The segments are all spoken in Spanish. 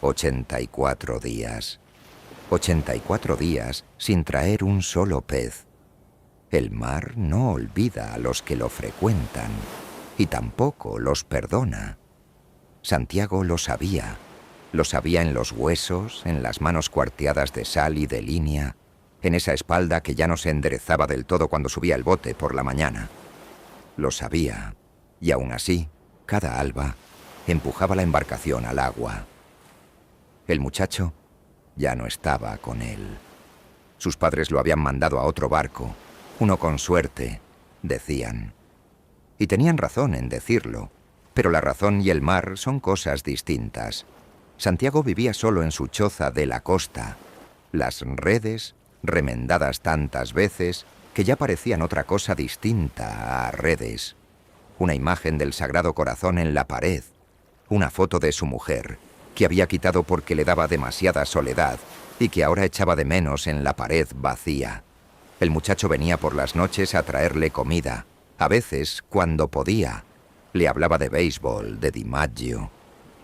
84 días. 84 días sin traer un solo pez. El mar no olvida a los que lo frecuentan y tampoco los perdona. Santiago lo sabía en los huesos, en las manos cuarteadas de sal y de línea, en esa espalda que ya no se enderezaba del todo cuando subía el bote por la mañana. Lo sabía, y aún así, cada alba, empujaba la embarcación al agua. El muchacho ya no estaba con él. Sus padres lo habían mandado a otro barco, uno con suerte, decían. Y tenían razón en decirlo, pero la razón y el mar son cosas distintas. Santiago vivía solo en su choza de la costa. Las redes, remendadas tantas veces, que ya parecían otra cosa distinta a redes. Una imagen del Sagrado Corazón en la pared. Una foto de su mujer, que había quitado porque le daba demasiada soledad y que ahora echaba de menos en la pared vacía. El muchacho venía por las noches a traerle comida. A veces, cuando podía, le hablaba de béisbol, de DiMaggio.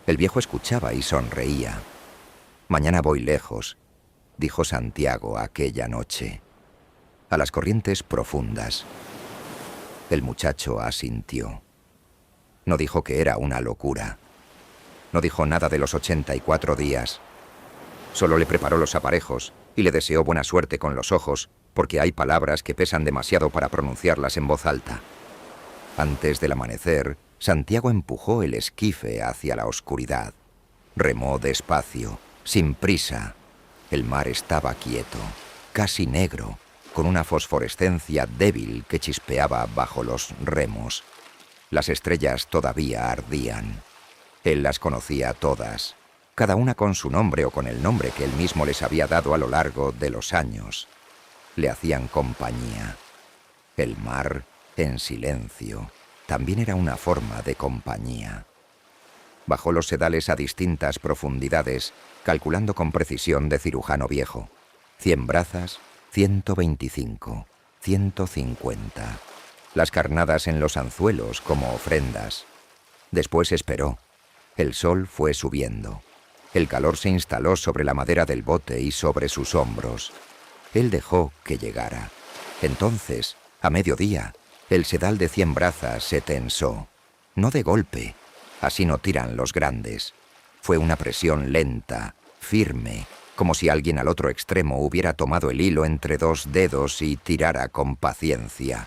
El viejo escuchaba y sonreía. «Mañana voy lejos», dijo Santiago aquella noche. «A las corrientes profundas». El muchacho asintió. No dijo que era una locura. No dijo nada de los 84 días. Solo le preparó los aparejos y le deseó buena suerte con los ojos, porque hay palabras que pesan demasiado para pronunciarlas en voz alta. Antes del amanecer, Santiago empujó el esquife hacia la oscuridad. Remó despacio, sin prisa. El mar estaba quieto, casi negro, con una fosforescencia débil que chispeaba bajo los remos. Las estrellas todavía ardían. Él las conocía todas, cada una con su nombre o con el nombre que él mismo les había dado a lo largo de los años. Le hacían compañía. El mar, en silencio, también era una forma de compañía. Bajó los sedales a distintas profundidades, calculando con precisión de cirujano viejo. 100 brazas, 125, 150. Las carnadas en los anzuelos como ofrendas. Después esperó. El sol fue subiendo. El calor se instaló sobre la madera del bote y sobre sus hombros. Él dejó que llegara. Entonces, a mediodía, el sedal de 100 brazas se tensó. No de golpe, así no tiran los grandes. Fue una presión lenta, firme, como si alguien al otro extremo hubiera tomado el hilo entre dos dedos y tirara con paciencia.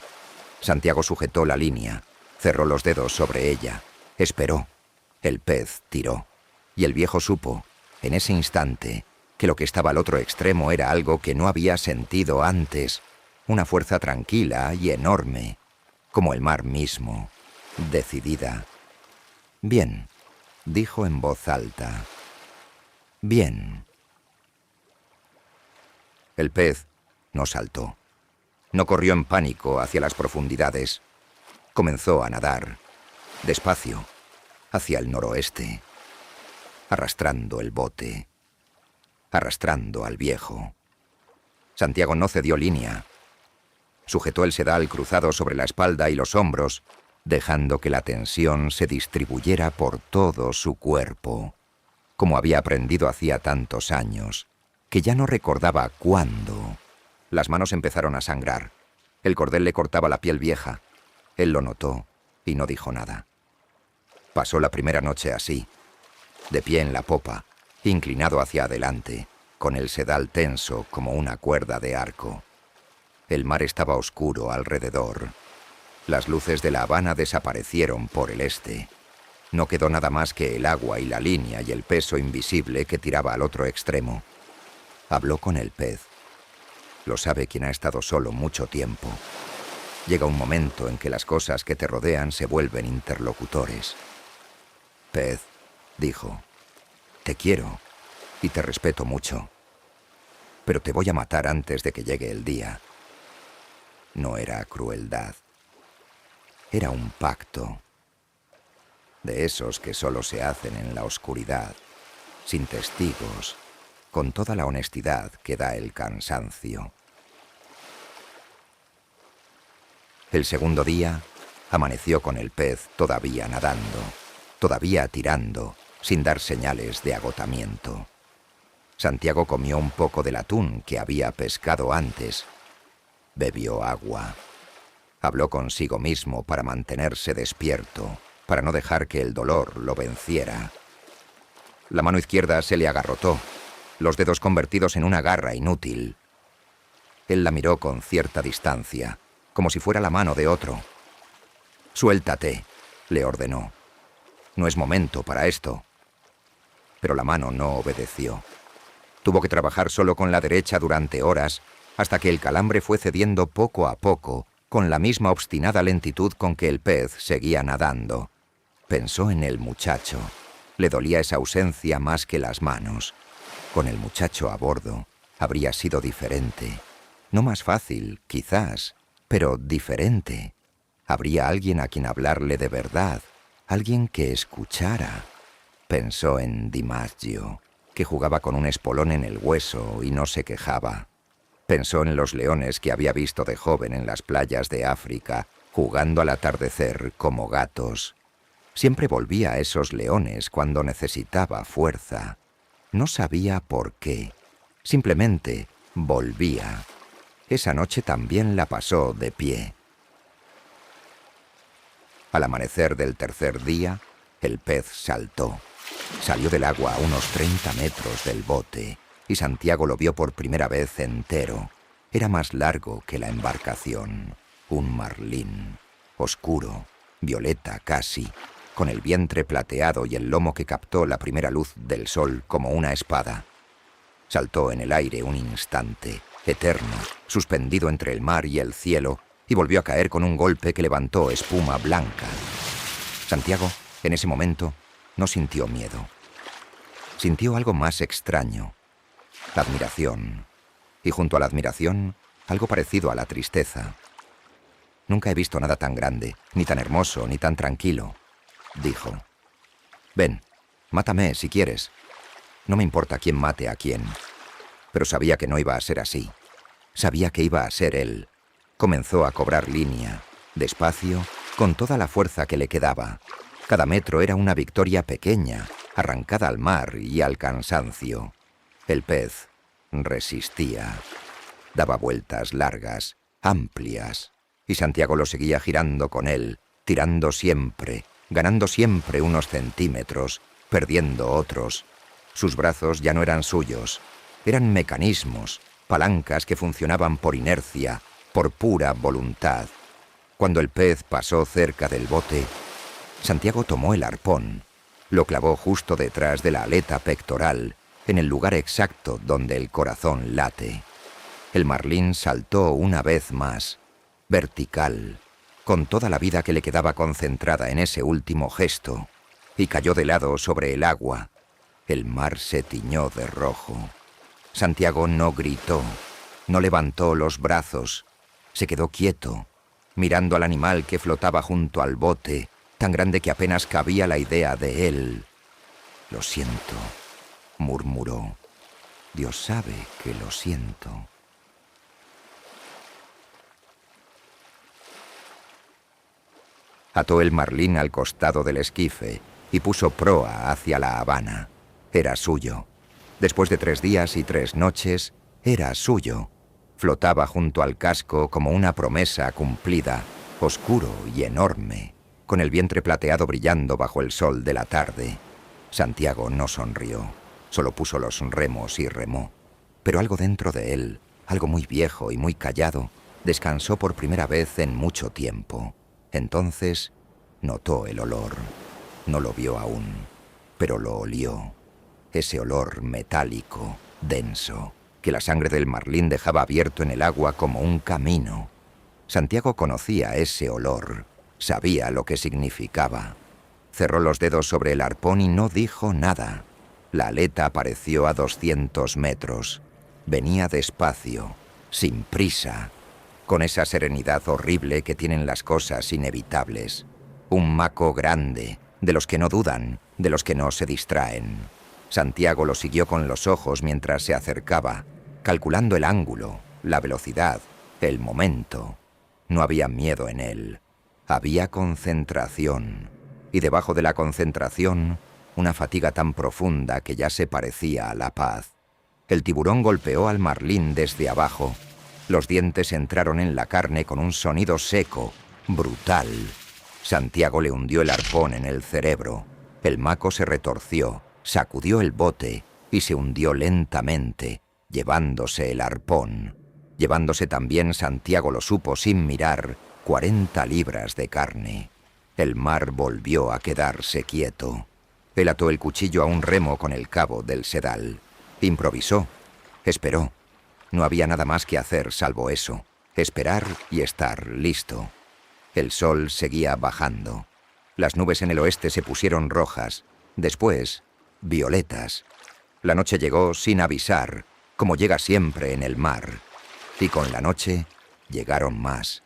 Santiago sujetó la línea, cerró los dedos sobre ella, esperó. El pez tiró, y el viejo supo, en ese instante, que lo que estaba al otro extremo era algo que no había sentido antes, una fuerza tranquila y enorme, como el mar mismo, decidida. «Bien», dijo en voz alta. «Bien». El pez no saltó. No corrió en pánico hacia las profundidades. Comenzó a nadar, despacio, hacia el noroeste, arrastrando el bote, arrastrando al viejo. Santiago no cedió línea. Sujetó el sedal cruzado sobre la espalda y los hombros, dejando que la tensión se distribuyera por todo su cuerpo, como había aprendido hacía tantos años, que ya no recordaba cuándo. Las manos empezaron a sangrar. El cordel le cortaba la piel vieja. Él lo notó y no dijo nada. Pasó la primera noche así, de pie en la popa, inclinado hacia adelante, con el sedal tenso como una cuerda de arco. El mar estaba oscuro alrededor. Las luces de La Habana desaparecieron por el este. No quedó nada más que el agua y la línea y el peso invisible que tiraba al otro extremo. Habló con el pez. Lo sabe quien ha estado solo mucho tiempo. Llega un momento en que las cosas que te rodean se vuelven interlocutores. «Pez», dijo, «te quiero y te respeto mucho, pero te voy a matar antes de que llegue el día». No era crueldad. Era un pacto. De esos que solo se hacen en la oscuridad, sin testigos, con toda la honestidad que da el cansancio. El segundo día amaneció con el pez todavía nadando, todavía tirando, sin dar señales de agotamiento. Santiago comió un poco del atún que había pescado antes. Bebió agua. Habló consigo mismo para mantenerse despierto, para no dejar que el dolor lo venciera. La mano izquierda se le agarrotó, los dedos convertidos en una garra inútil. Él la miró con cierta distancia, como si fuera la mano de otro. «Suéltate», le ordenó. «No es momento para esto». Pero la mano no obedeció. Tuvo que trabajar solo con la derecha durante horas, hasta que el calambre fue cediendo poco a poco, con la misma obstinada lentitud con que el pez seguía nadando. Pensó en el muchacho. Le dolía esa ausencia más que las manos. Con el muchacho a bordo, habría sido diferente. No más fácil, quizás, pero diferente. Habría alguien a quien hablarle de verdad, alguien que escuchara. Pensó en DiMaggio, que jugaba con un espolón en el hueso y no se quejaba. Pensó en los leones que había visto de joven en las playas de África, jugando al atardecer como gatos. Siempre volvía a esos leones cuando necesitaba fuerza. No sabía por qué. Simplemente volvía. Esa noche también la pasó de pie. Al amanecer del tercer día, el pez saltó. Salió del agua a unos 30 metros del bote, y Santiago lo vio por primera vez entero. Era más largo que la embarcación. Un marlín, oscuro, violeta casi, con el vientre plateado y el lomo que captó la primera luz del sol como una espada. Saltó en el aire un instante, eterno, suspendido entre el mar y el cielo, y volvió a caer con un golpe que levantó espuma blanca. Santiago, en ese momento, no sintió miedo. Sintió algo más extraño, la admiración, y junto a la admiración, algo parecido a la tristeza. «Nunca he visto nada tan grande, ni tan hermoso, ni tan tranquilo», dijo. «Ven, mátame si quieres. No me importa quién mate a quién». Pero sabía que no iba a ser así. Sabía que iba a ser él. Comenzó a cobrar línea, despacio, con toda la fuerza que le quedaba. Cada metro era una victoria pequeña, arrancada al mar y al cansancio. El pez resistía. Daba vueltas largas, amplias, y Santiago lo seguía girando con él, tirando siempre, ganando siempre unos centímetros, perdiendo otros. Sus brazos ya no eran suyos, eran mecanismos, palancas que funcionaban por inercia, por pura voluntad. Cuando el pez pasó cerca del bote, Santiago tomó el arpón, lo clavó justo detrás de la aleta pectoral, en el lugar exacto donde el corazón late. El marlín saltó una vez más, vertical, con toda la vida que le quedaba concentrada en ese último gesto, y cayó de lado sobre el agua. El mar se tiñó de rojo. Santiago no gritó, no levantó los brazos, se quedó quieto, mirando al animal que flotaba junto al bote, tan grande que apenas cabía la idea de él. «Lo siento», murmuró. «Dios sabe que lo siento». Ató el marlín al costado del esquife y puso proa hacia La Habana. Era suyo. Después de 3 días y 3 noches, era suyo. Flotaba junto al casco como una promesa cumplida, oscuro y enorme, con el vientre plateado brillando bajo el sol de la tarde. Santiago no sonrió, solo puso los remos y remó. Pero algo dentro de él, algo muy viejo y muy callado, descansó por primera vez en mucho tiempo. Entonces notó el olor. No lo vio aún, pero lo olió. Ese olor metálico, denso, que la sangre del marlín dejaba abierto en el agua como un camino. Santiago conocía ese olor, sabía lo que significaba. Cerró los dedos sobre el arpón y no dijo nada. La aleta apareció a 200 metros. Venía despacio, sin prisa, con esa serenidad horrible que tienen las cosas inevitables. Un maco grande, de los que no dudan, de los que no se distraen. Santiago lo siguió con los ojos mientras se acercaba, calculando el ángulo, la velocidad, el momento. No había miedo en él. Había concentración. Y debajo de la concentración, una fatiga tan profunda que ya se parecía a la paz. El tiburón golpeó al marlín desde abajo. Los dientes entraron en la carne con un sonido seco, brutal. Santiago le hundió el arpón en el cerebro. El maco se retorció, sacudió el bote y se hundió lentamente, llevándose el arpón. Llevándose también, Santiago lo supo sin mirar, 40 libras de carne. El mar volvió a quedarse quieto. Él ató el cuchillo a un remo con el cabo del sedal. Improvisó. Esperó. No había nada más que hacer salvo eso. Esperar y estar listo. El sol seguía bajando. Las nubes en el oeste se pusieron rojas. Después, violetas. La noche llegó sin avisar, como llega siempre en el mar. Y con la noche llegaron más.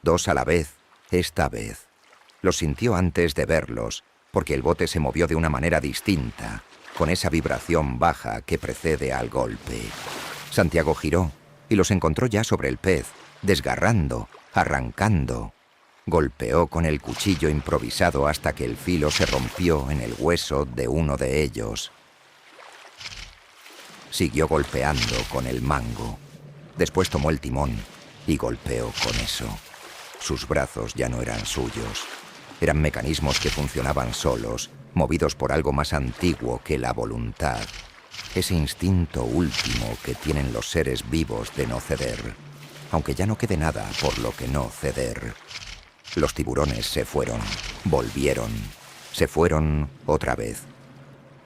2 a la vez, esta vez. Los sintió antes de verlos, porque el bote se movió de una manera distinta, con esa vibración baja que precede al golpe. Santiago giró y los encontró ya sobre el pez, desgarrando, arrancando. Golpeó con el cuchillo improvisado hasta que el filo se rompió en el hueso de uno de ellos. Siguió golpeando con el mango. Después tomó el timón y golpeó con eso. Sus brazos ya no eran suyos. Eran mecanismos que funcionaban solos, movidos por algo más antiguo que la voluntad. Ese instinto último que tienen los seres vivos de no ceder, aunque ya no quede nada por lo que no ceder. Los tiburones se fueron, volvieron, se fueron otra vez.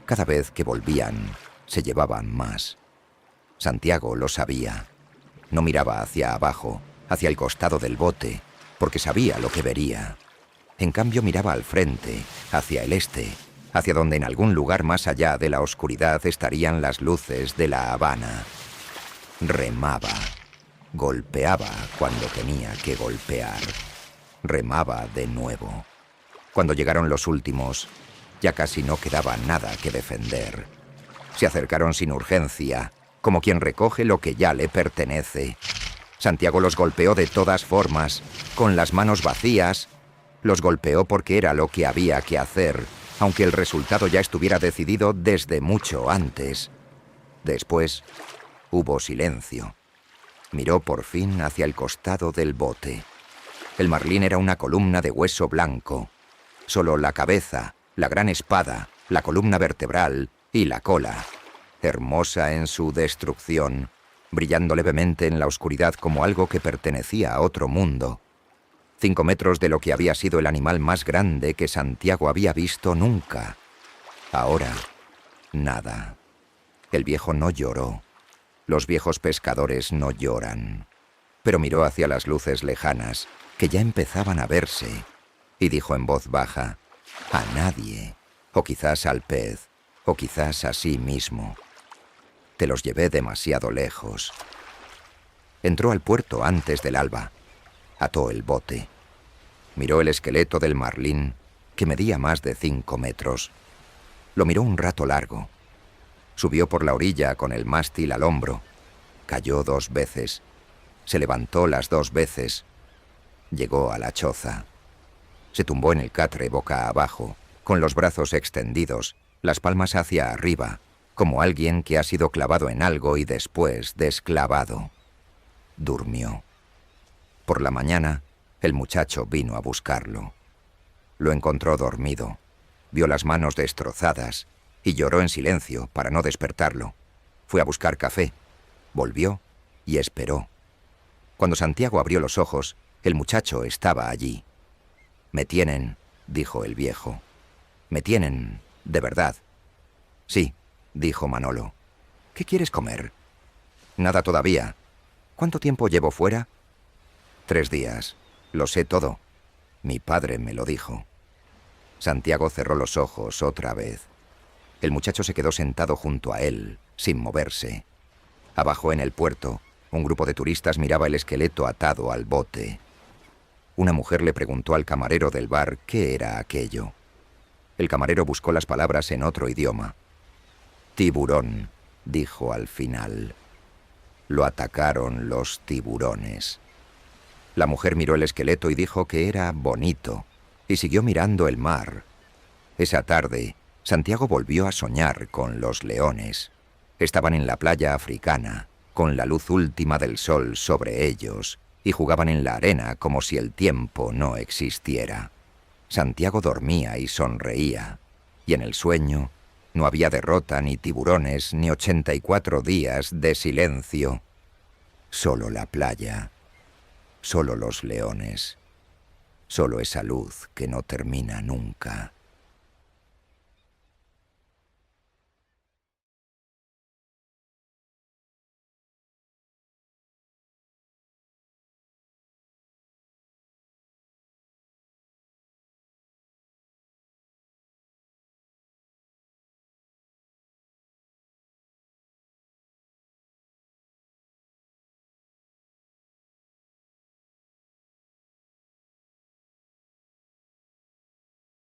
Cada vez que volvían, se llevaban más. Santiago lo sabía. No miraba hacia abajo, hacia el costado del bote, porque sabía lo que vería. En cambio miraba al frente, hacia el este, hacia donde en algún lugar más allá de la oscuridad estarían las luces de La Habana. Remaba. Golpeaba cuando tenía que golpear. Remaba de nuevo. Cuando llegaron los últimos, ya casi no quedaba nada que defender. Se acercaron sin urgencia, como quien recoge lo que ya le pertenece. Santiago los golpeó de todas formas, con las manos vacías. Los golpeó porque era lo que había que hacer, aunque el resultado ya estuviera decidido desde mucho antes. Después, hubo silencio. Miró por fin hacia el costado del bote. El marlín era una columna de hueso blanco. Solo la cabeza, la gran espada, la columna vertebral y la cola, hermosa en su destrucción, brillando levemente en la oscuridad como algo que pertenecía a otro mundo. 5 metros de lo que había sido el animal más grande que Santiago había visto nunca. Ahora, nada. El viejo no lloró. Los viejos pescadores no lloran. Pero miró hacia las luces lejanas, que ya empezaban a verse, y dijo en voz baja: a nadie, o quizás al pez, o quizás a sí mismo. Te los llevé demasiado lejos. Entró al puerto antes del alba. Ató el bote. Miró el esqueleto del marlín, que medía más de 5 metros. Lo miró un rato largo. Subió por la orilla con el mástil al hombro. Cayó 2 veces. Se levantó las 2 veces. Llegó a la choza. Se tumbó en el catre boca abajo, con los brazos extendidos, las palmas hacia arriba, como alguien que ha sido clavado en algo y después desclavado. Durmió. Por la mañana, el muchacho vino a buscarlo. Lo encontró dormido. Vio las manos destrozadas y lloró en silencio para no despertarlo. Fue a buscar café. Volvió y esperó. Cuando Santiago abrió los ojos, el muchacho estaba allí. «Me tienen», dijo el viejo. «Me tienen, de verdad». «Sí», dijo Manolo. «¿Qué quieres comer?» «Nada todavía». «¿Cuánto tiempo llevo fuera?» 3 días. Lo sé todo. Mi padre me lo dijo. Santiago cerró los ojos otra vez. El muchacho se quedó sentado junto a él, sin moverse. Abajo en el puerto, un grupo de turistas miraba el esqueleto atado al bote. Una mujer le preguntó al camarero del bar qué era aquello. El camarero buscó las palabras en otro idioma. «Tiburón», dijo al final. Lo atacaron los tiburones. La mujer miró el esqueleto y dijo que era bonito, y siguió mirando el mar. Esa tarde, Santiago volvió a soñar con los leones. Estaban en la playa africana, con la luz última del sol sobre ellos, y jugaban en la arena como si el tiempo no existiera. Santiago dormía y sonreía, y en el sueño no había derrota, ni tiburones, ni 84 días de silencio. Solo la playa, solo los leones, solo esa luz que no termina nunca.